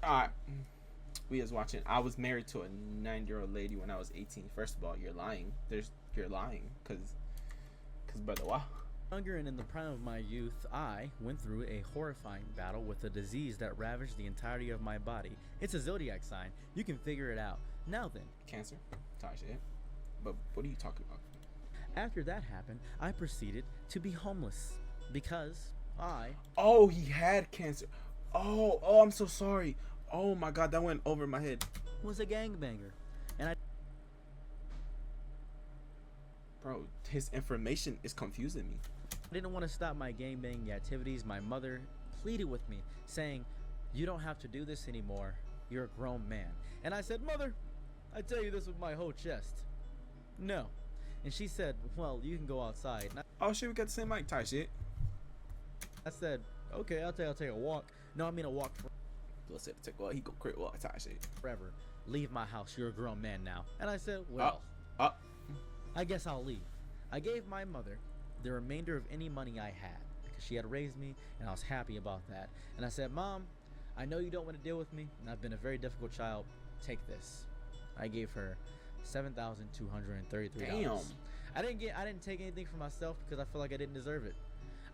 Uh, we was watching. I was married to a 9-year-old lady when I was 18. First of all, you're lying. You're lying, cause brother, wow. Younger and in the prime of my youth, I went through a horrifying battle with a disease that ravaged the entirety of my body. It's a zodiac sign. You can figure it out. Now then, Cancer, type shit. But what are you talking about? after that happened, I proceeded to be homeless because I Oh, he had cancer. Oh, I'm so sorry. Oh my god, that went over my head. was a gangbanger. And I Bro, his information is confusing me. didn't want to stop my gangbanging activities. My mother pleaded with me, saying, "You don't have to do this anymore. You're a grown man." And I said, "Mother, I tell you this with my whole chest. No." And she said, "Well, you can go outside." And Oh shit, we got the same mic type shit. I said, "Okay, I'll take a walk." No, I mean a walk Let's say take he go crit walk type shit. forever. Leave my house. You're a grown man now. And I said, "Well, Uh, I guess I'll leave." I gave my mother the remainder of any money I had because she had raised me and I was happy about that. And I said, "Mom, I know you don't want to deal with me and I've been a very difficult child. Take this." I gave her $7,233. Damn. I didn't take anything for myself because I felt like I didn't deserve it.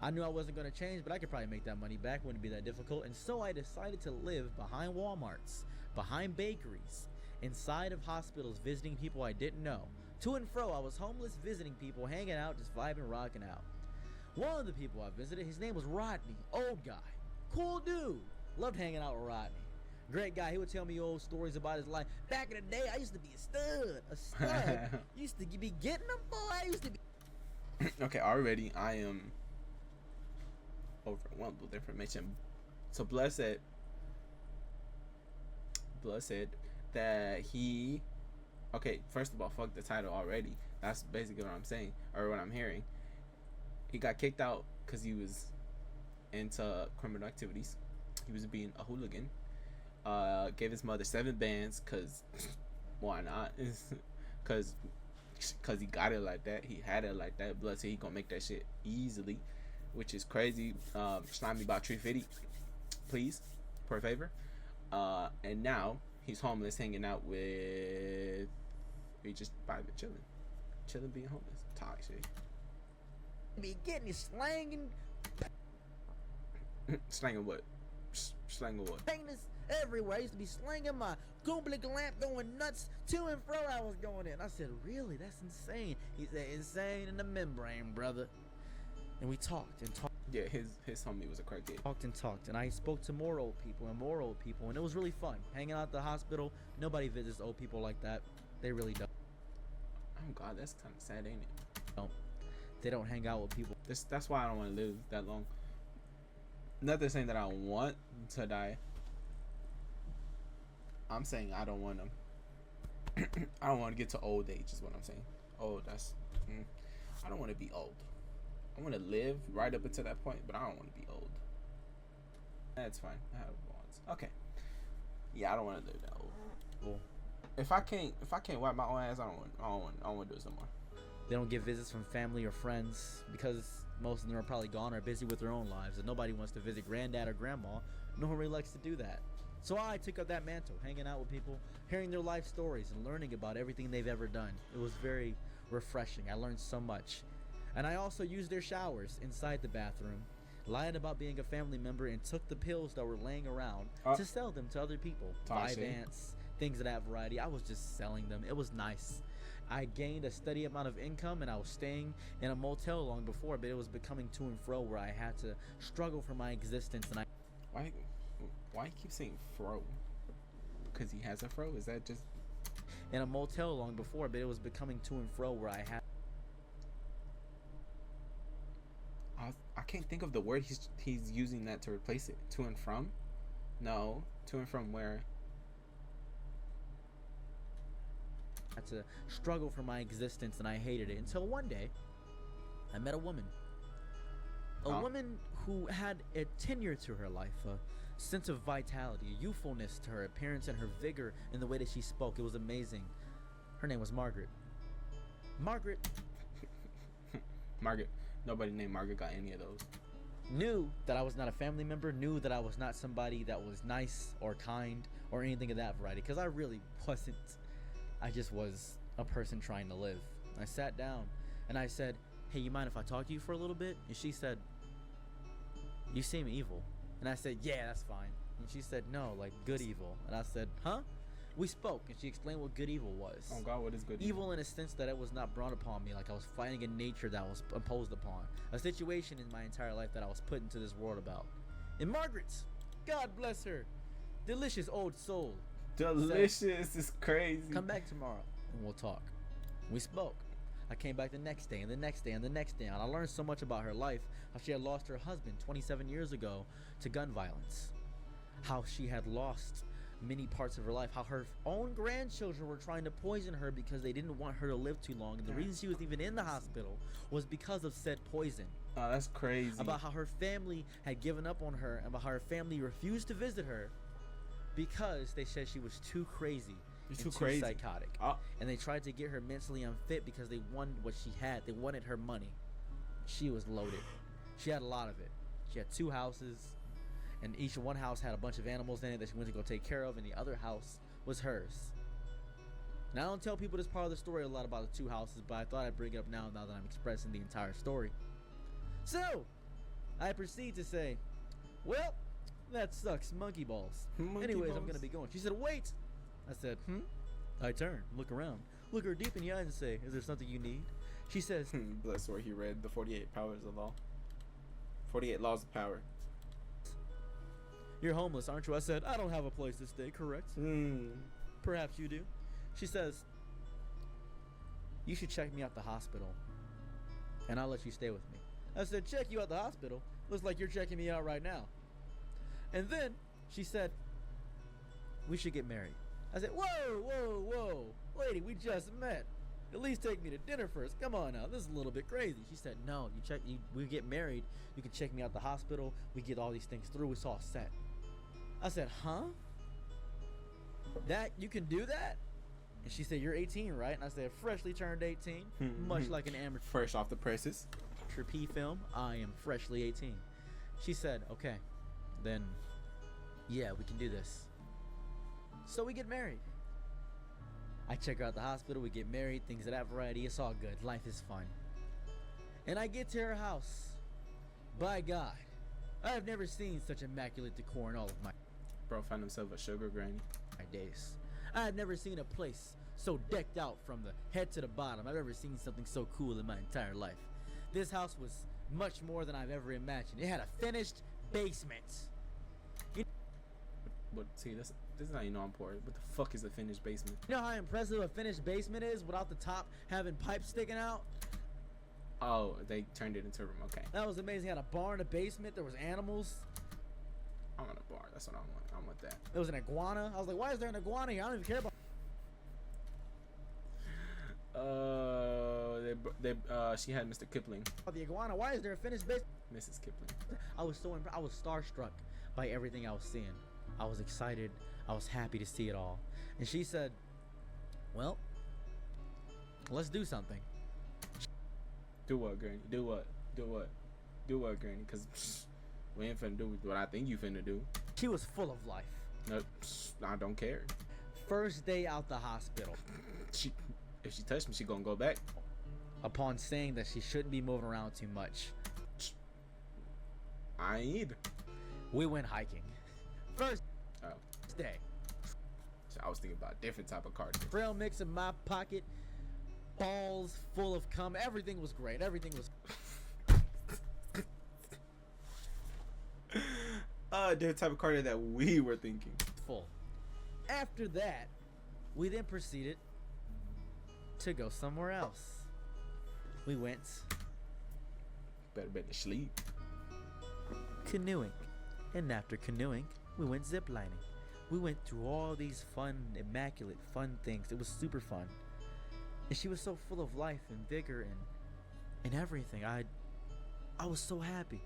I knew I wasn't going to change, but I could probably make that money back. Wouldn't be that difficult. And so I decided to live behind Walmarts, behind bakeries, inside of hospitals, visiting people I didn't know. To and fro, I was homeless, visiting people, hanging out, just vibing, rocking out. One of the people I visited, his name was Rodney. Old guy. Cool dude. Loved hanging out with Rodney. Great guy. He would tell me old stories about his life. Back in the day, I used to be a stud. A stud. Used to be getting them, boy. I used to be... Okay, already I am overwhelmed with information. So Blood said that he, okay, first of all, fuck the title already. That's basically what I'm saying, or what I'm hearing. He got kicked out because he was into criminal activities. He was being a hooligan. Gave his mother 7 bands because why not? Because he got it like that. He had it like that. Blood said he gonna make that shit easily, which is crazy. Slime me about 350, please, per favor. And now he's homeless, hanging out with, he just private chilling, being homeless. Talk shit. Be getting his slanging. Slanging what? Slanging what? Penis everywhere. I used to be slinging my Goobly lamp going nuts to and fro. I was going in. I said, "Really? That's insane." He said, "Insane in the membrane, brother." And we talked and talked. Yeah, his homie was a crackhead. Talked, and I spoke to more old people, and it was really fun hanging out at the hospital. Nobody visits old people like that. They really don't. Oh god, that's kind of sad, ain't it? They don't hang out with people. That's why I don't want to live that long. Not that saying that I want to die. I'm saying I don't want to. I don't want to get to old age. Is what I'm saying. Old. I don't want to be old. I want to live right up until that point, but I don't want to be old. That's fine. I have wants. Okay. Yeah, I don't want to live that old. Well, If I can't wipe my own ass, I don't want to do it no more. they don't get visits from family or friends because most of them are probably gone or busy with their own lives, and nobody wants to visit granddad or grandma. No one really likes to do that. So I took up that mantle, hanging out with people, hearing their life stories, and learning about everything they've ever done. It was very refreshing. I learned so much. And I also used their showers inside the bathroom, lied about being a family member, and took the pills that were laying around to sell them to other people. Vyvanse, things of that variety. I was just selling them. It was nice. I gained a steady amount of income, and I was staying in a motel long before, but it was becoming to and fro where I had to struggle for my existence. And Why you keep saying fro? Because he has a fro? Is that just in a motel long before, but it was becoming to and fro where I had. I can't think of the word he's using that to replace it. To and from? No. To and from where? Had to struggle for my existence, and I hated it until one day I met a woman. A woman who had a tenure to her life, a sense of vitality, a youthfulness to her appearance and her vigor in the way that she spoke. It was amazing. Her name was Margaret. Margaret Margaret. Nobody named Margaret got any of those. knew that I was not a family member, knew that I was not somebody that was nice or kind or anything of that variety, because I really wasn't. I just was a person trying to live. I sat down and I said, hey, you mind if I talk to you for a little bit? And she said, you seem evil. And I said, yeah, that's fine. And she said, no, like good evil. And I said, huh? We spoke, and she explained what good evil was. Oh God, what is good evil? Evil in a sense that it was not brought upon me, like I was fighting a nature that was imposed upon. A situation in my entire life that I was put into this world about. And Margaret's, God bless her, delicious old soul. Delicious said, is crazy. Come back tomorrow and we'll talk. We spoke. I came back the next day and the next day and the next day, and I learned so much about her life. How she had lost her husband 27 years ago to gun violence. How she had lost many parts of her life. How her own grandchildren were trying to poison her because they didn't want her to live too long. And the reason she was even in the hospital was because of said poison. Oh, that's crazy. About how her family had given up on her, and about how her family refused to visit her because they said she was too crazy. Too crazy, psychotic, and they tried to get her mentally unfit because they wanted what she had. They wanted her money. She was loaded. She had a lot of it. She had 2 houses, and each one house had a bunch of animals in it that she went to go take care of, and the other house was hers. Now I don't tell people this part of the story a lot about the 2 houses, but I thought I'd bring it up now that I'm expressing the entire story. So I proceed to say, well, that sucks, monkey balls. Anyways, I'm gonna be going. She said, wait. I said, I turn, look around, look her deep in the eyes and say, is there something you need? She says, that's where he read the 48 powers of law. 48 laws of power. You're homeless, aren't you? I said, I don't have a place to stay, correct? Perhaps you do. She says, you should check me out the hospital, and I'll let you stay with me. I said, check you out the hospital? Looks like you're checking me out right now. And then she said, we should get married. I said, whoa, lady, we just met. At least take me to dinner first. Come on now, this is a little bit crazy. She said, no, we get married. You can check me out the hospital. We get all these things through. It's all set. I said, huh? That, you can do that? And she said, you're 18, right? And I said, freshly turned 18, much like an amateur. Fresh off the presses. P film, I am freshly 18. She said, okay, then, yeah, we can do this. So we get married. I check her out the hospital, we get married, things of that variety. It's all good. Life is fun. And I get to her house. By God, I have never seen such immaculate decor in all of my Found himself a sugar granny. Days. I have never seen a place so decked out from the head to the bottom. I've ever seen something so cool in my entire life. This house was much more than I've ever imagined. It had a finished basement. But see, this is how you know I'm poor. What the fuck is a finished basement? You know how impressive a finished basement is without the top having pipes sticking out? Oh, they turned it into a room. Okay. That was amazing. It had a bar in the basement. There was animals. I want a bar. That's what I want. I want that. There was an iguana. I was like, why is there an iguana here? I don't even care about. She had Mr. Kipling. The iguana. Why is there a finished basement? Mrs. Kipling. I was so I was starstruck by everything I was seeing. I was excited. I was happy to see it all. And she said, well, let's do something. Do what, Granny? Do what? Do what? Do what, Granny? Because we ain't finna do what I think you finna do. She was full of life. No, I don't care. First day out the hospital. If she touched me, she gonna go back. Upon saying that she shouldn't be moving around too much. I ain't either. We went hiking. First day. I was thinking about a different type of card. Trail mix in my pocket. Balls full of cum. Everything was great. Everything was... different type of card that we were thinking. Full. After that, we then proceeded to go somewhere else. We went... Better to sleep. Canoeing. And after canoeing, we went ziplining. We went through all these fun, immaculate, fun things. It was super fun. And she was so full of life and vigor and everything. I was so happy.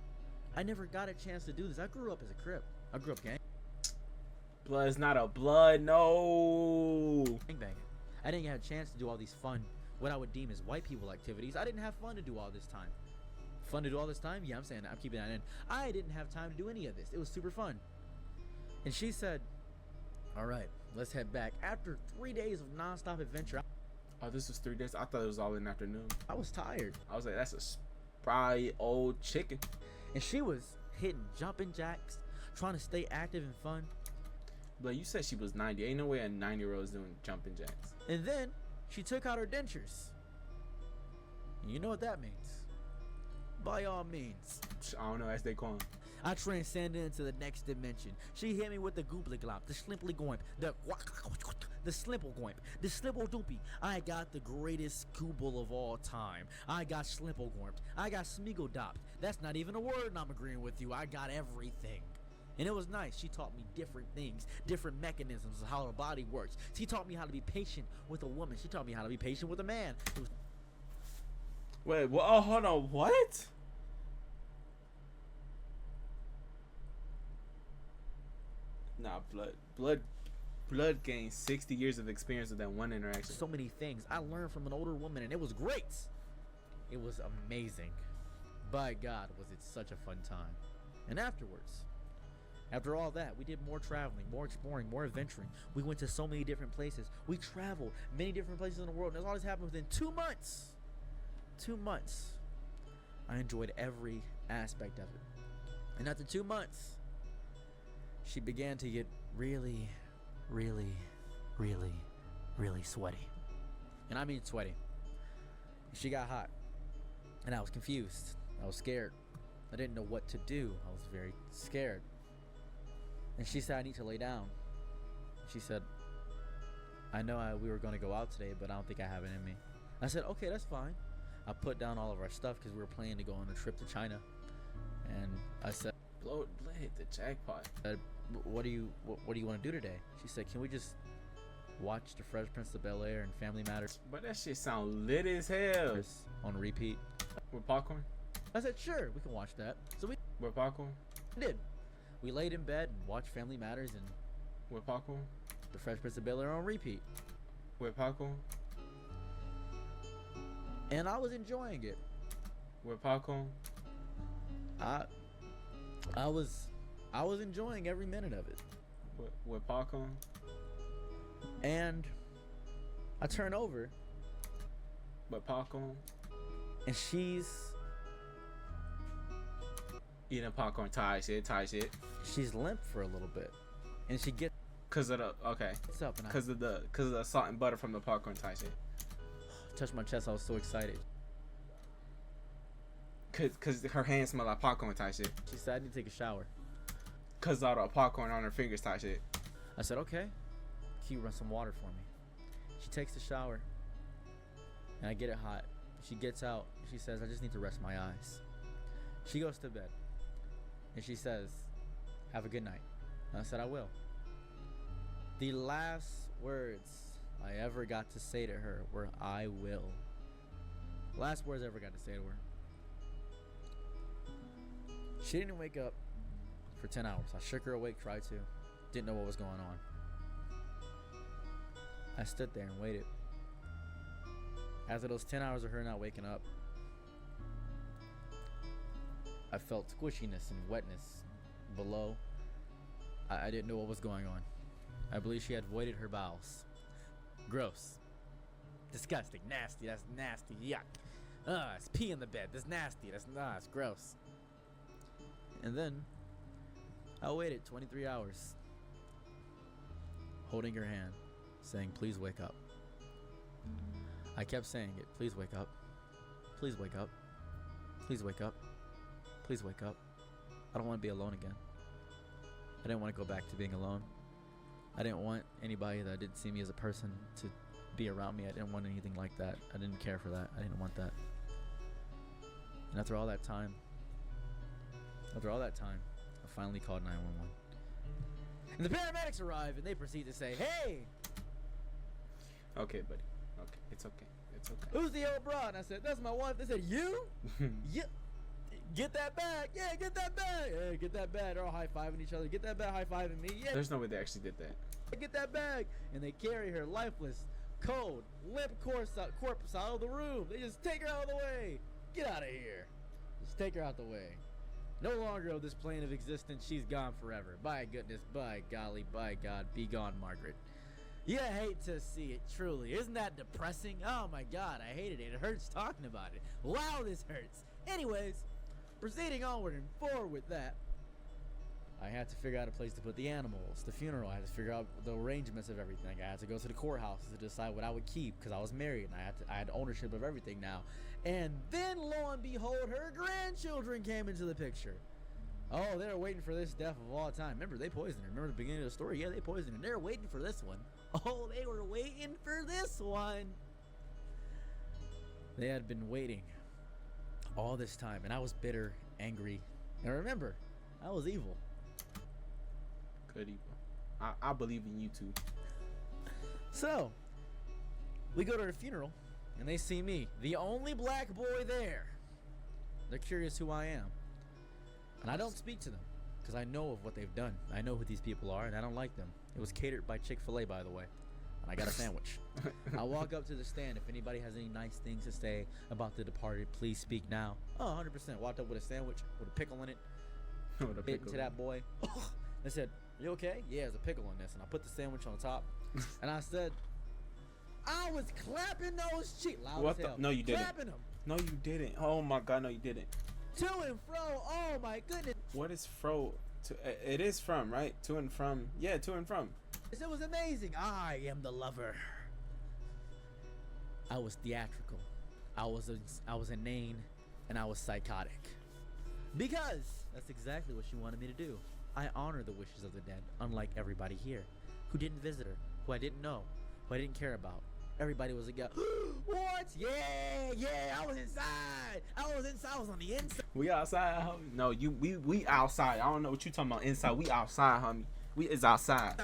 I never got a chance to do this. I grew up as a Crip. I grew up gang. Blood's not a blood, no. Gangbanging. I didn't have a chance to do all these fun, what I would deem as white people activities. I didn't have fun to do all this time. Fun to do all this time? Yeah, I'm saying that. I'm keeping that in. I didn't have time to do any of this. It was super fun. And she said, all right, let's head back. After 3 days of nonstop adventure, Oh, this was 3 days. I thought it was all in the afternoon. I was tired. I was like, that's a spry old chicken. And she was hitting jumping jacks, trying to stay active and fun. But you said she was 90. Ain't no way a 90-year-old is doing jumping jacks. And then she took out her dentures. And you know what that means. By all means, I don't know, as they call him. I transcended into the next dimension. She hit me with the goobly glop, the slimply goimp, the slimple goimp, the slimple doopy. I got the greatest gooble of all time. I got slimple goimp. I got smeagol dopped. That's not even a word, and I'm agreeing with you. I got everything. And it was nice. She taught me different things, different mechanisms of how the body works. She taught me how to be patient with a woman. She taught me how to be patient with a man. Wait, well, oh, hold on, what? Nah, blood gained 60 years of experience with that one interaction. So many things I learned from an older woman, and it was great. It was amazing. By God, was it such a fun time. And afterwards, after all that, we did more traveling, more exploring, more adventuring. We went to so many different places. We traveled many different places in the world, and this all this happened within 2 months. 2 months. I enjoyed every aspect of it. And after 2 months, she began to get really, really, really, really sweaty. And I mean sweaty. She got hot. And I was confused. I was scared. I didn't know what to do. I was very scared. And she said, I need to lay down. She said, I know we were going to go out today, but I don't think I have it in me. I said, okay, that's fine. I put down all of our stuff because we were planning to go on a trip to China. And I said, Blood hit the jackpot. what do you want to do today? She said, can we just watch The Fresh Prince of Bel-Air and Family Matters But that shit sound lit as hell. on repeat? With popcorn? I said, sure, we can watch that. So we With popcorn? did. We laid in bed and watched Family Matters and With popcorn? The Fresh Prince of Bel-Air on repeat. With popcorn? And I was enjoying it. With popcorn? I was enjoying every minute of it. With popcorn? And I turn over With popcorn? and she's Eating popcorn, tight shit. limp for a little bit. And she gets Cause of the up and I Cause of the salt and butter from the popcorn tight shit. touched my chest. I was so excited. Cause her hands smell like popcorn type shit. She said, I need to take a shower. Cause all the popcorn on her fingers type shit. I said, okay. Can you run some water for me? She takes the shower. And I get it hot. She gets out. She says, I just need to rest my eyes. She goes to bed. And she says, have a good night. And I said, I will. The last words I ever got to say to her were, I will. Last words I ever got to say to her. She didn't wake up for 10 hours. I shook her awake, tried to. Didn't know what was going on. I stood there and waited. After those 10 hours of her not waking up, I felt squishiness and wetness below. I didn't know what was going on. I believe she had voided her bowels. Gross. Disgusting. Nasty. That's nasty. Yuck. It's pee in the bed. That's nasty. It's gross. And then I waited 23 hours, holding her hand, saying, please wake up. I kept saying it. Please wake up. Please wake up. Please wake up. Please wake up. I don't want to be alone again. I didn't want to go back to being alone. I didn't want anybody that didn't see me as a person to be around me. I didn't want anything like that. I didn't care for that. I didn't want that. And after all that time, I finally called 911. And the paramedics arrive and they proceed to say, hey! Okay, buddy. Okay, it's okay. It's okay. Who's the old broad? And I said, that's my wife. They said, you? Yeah. Get that bag. Yeah, get that bag. Hey, get that bag. They're all high-fiving each other. Get that bag, high-fiving me. Yeah. There's no way they actually did that. Get that bag. And they carry her lifeless, cold, limp corpse out of the room. They just take her out of the way. Get out of here. Take her out the way. No longer of this plane of existence, she's gone forever. By goodness, by golly, by God, be gone, Margaret. Yeah, I hate to see it, truly. Isn't that depressing? Oh my God, I hated it. It hurts talking about it. Wow, this hurts. Anyways, proceeding onward and forward with that, I had to figure out a place to put the animals, the funeral. I had to figure out the arrangements of everything. I had to go to the courthouse to decide what I would keep because I was married and I had ownership of everything now. And then, lo and behold, her grandchildren came into the picture. Oh, they were waiting for this death of all time. Remember, they poisoned her. Remember the beginning of the story? Yeah, they poisoned her. They were waiting for this one. Oh, they were waiting for this one. They had been waiting all this time, and I was bitter, angry. And remember, I was evil. Good evil. I believe in you too. So, we go to her funeral, and they see me, the only black boy there. They're curious who I am. And I don't speak to them, because I know of what they've done. I know who these people are, and I don't like them. It was catered by Chick-fil-A, by the way. And I got a sandwich. I walk up to the stand. If anybody has any nice things to say about the departed, please speak now. Oh, 100%. Walked up with a sandwich with a pickle in it. With a Bit pickle. into that boy. I said, "You okay?" "Yeah, there's a pickle in this." And I put the sandwich on top. And I said, I was clapping those cheeks. Loud What as hell. No, you didn't. Clapping them. No, you didn't. Oh my God, no, you didn't. To and fro. Oh my goodness. What is fro? It is from, right? To and from. Yeah, to and from. It was amazing. I am the lover. I was theatrical. I was inane, and I was psychotic. Because that's exactly what she wanted me to do. I honor the wishes of the dead, unlike everybody here, who didn't visit her, who I didn't know, who I didn't care about. Everybody was like, what? Yeah, I was inside. I was on the inside. We outside, homie. No, we outside. I don't know what you talking about inside. We outside, homie. We is outside.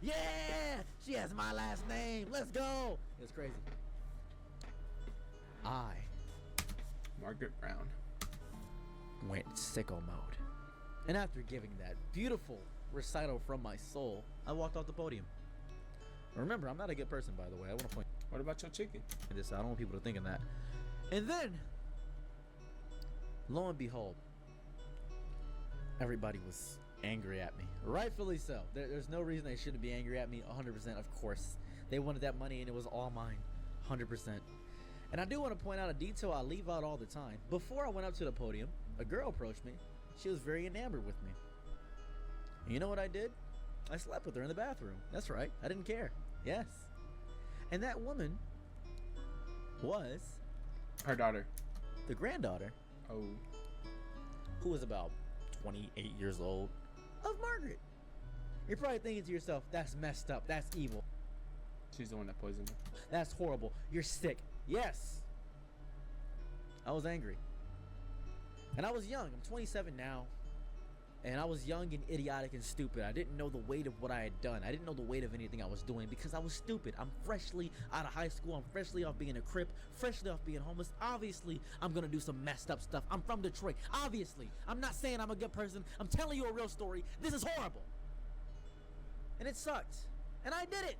Yeah. She has my last name. Let's go. It was crazy. I Margaret Brown went sicko mode. And after giving that beautiful recital from my soul, I walked off the podium. Remember, I'm not a good person, by the way. I want to point What about your chicken? this. I don't want people to think of that. And then, lo and behold, everybody was angry at me. Rightfully so. There's no reason they shouldn't be angry at me. 100%, of course. They wanted that money, and it was all mine. 100%. And I do want to point out a detail I leave out all the time. Before I went up to the podium, a girl approached me. She was very enamored with me. And you know what I did? I slept with her in the bathroom. That's right. I didn't care. Yes. And that woman was Her daughter. the granddaughter, Oh. who was about 28 years old, of Margaret. You're probably thinking to yourself, that's messed up. That's evil. She's the one that poisoned her. That's horrible. You're sick. Yes. I was angry. And I was young. I'm 27 now. And I was young and idiotic and stupid. I didn't know the weight of what I had done. I didn't know the weight of anything I was doing because I was stupid. I'm freshly out of high school. I'm freshly off being a crip. Freshly off being homeless. Obviously, I'm going to do some messed up stuff. I'm from Detroit. Obviously. I'm not saying I'm a good person. I'm telling you a real story. This is horrible. And it sucked. And I did it.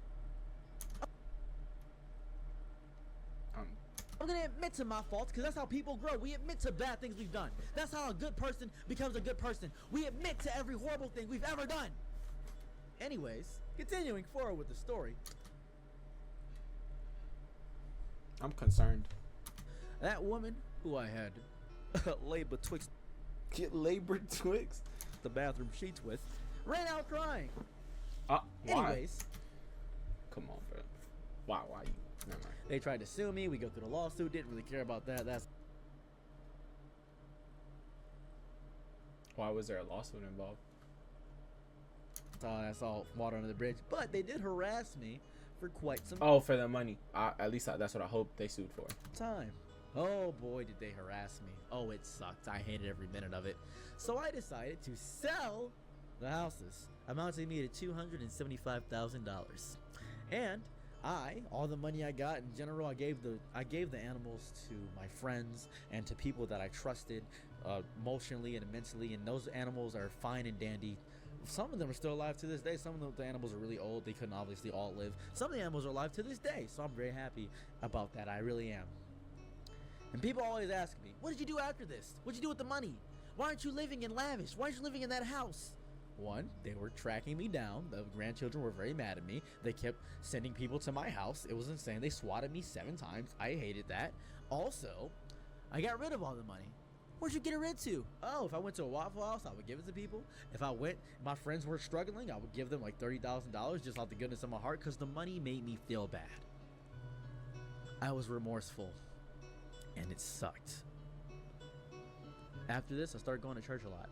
I'm gonna admit to my faults because that's how people grow. We admit to bad things we've done. That's how a good person becomes a good person. We admit to every horrible thing we've ever done. Anyways, continuing forward with the story. I'm concerned. That woman who I had laid betwixt Get labored twigs. the bathroom sheets with ran out crying. Why? Anyways, Come on, bro. Why you? Never mind. they tried to sue me. We go through the lawsuit. Didn't really care about that. Why was there a lawsuit involved? That's all water under the bridge. But they did harass me for quite some Oh, for the money. At least that's what I hope they sued for. time. Oh boy, did they harass me. Oh, it sucked. I hated every minute of it. So I decided to sell the houses, amounting me to $275,000. And all the money I got in general, I gave the animals to my friends and to people that I trusted emotionally and mentally, and those animals are fine and dandy. Some of them are still alive to this day. Some of the animals are really old. They couldn't obviously all live. Some of the animals are alive to this day, so I'm very happy about that. I really am. And people always ask me, what did you do after this? What'd you do with the money? Why aren't you living in lavish? Why aren't you living in that house? One, they were tracking me down. The grandchildren were very mad at me. They kept sending people to my house. It was insane. They swatted me 7 times. I hated that. Also, I got rid of all the money. Where'd you get it rid to? Oh, if I went to a Waffle House, I would give it to people. If I went, my friends were struggling, I would give them like $30,000 just out the goodness of my heart because the money made me feel bad. I was remorseful, and it sucked. After this, I started going to church a lot.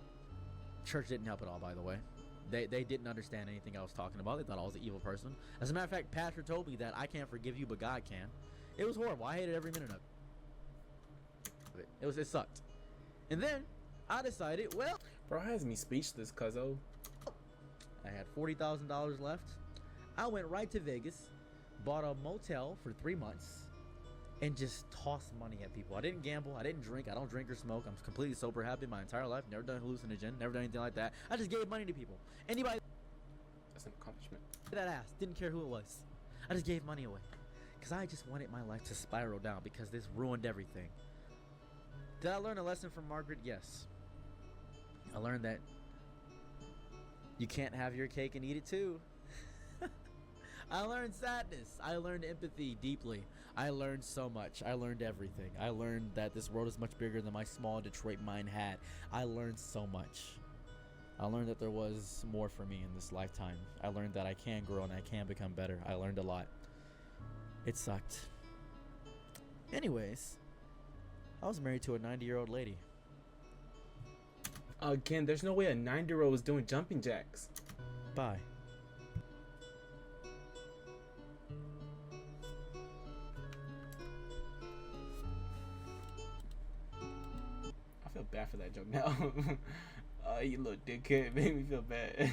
Church didn't help at all, by the way. They didn't understand anything I was talking about. They thought I was an evil person. As a matter of fact, Pastor told me that I can't forgive you, but God can. It was horrible. I hated every minute of it. It sucked. And then I decided, well, Bro, has me speechless, cuzzo. I had $40,000 left. I went right to Vegas, bought a motel for 3 months, and just tossed money at people. I didn't gamble. I didn't drink. I don't drink or smoke. I'm completely sober, happy my entire life. Never done hallucinogen. Never done anything like that. I just gave money to people. Anybody That's an accomplishment. that asked, didn't care who it was. I just gave money away. Because I just wanted my life to spiral down because this ruined everything. Did I learn a lesson from Margaret? Yes. I learned that you can't have your cake and eat it too. I learned sadness. I learned empathy deeply. I learned so much. I learned everything. I learned that this world is much bigger than my small Detroit mind had. I learned so much. I learned that there was more for me in this lifetime. I learned that I can grow and I can become better. I learned a lot. It sucked. Anyways, I was married to a 90-year-old lady. Again, there's no way a 9-year-old is doing jumping jacks. Bye. I feel bad for that joke now. You little dickhead made me feel bad.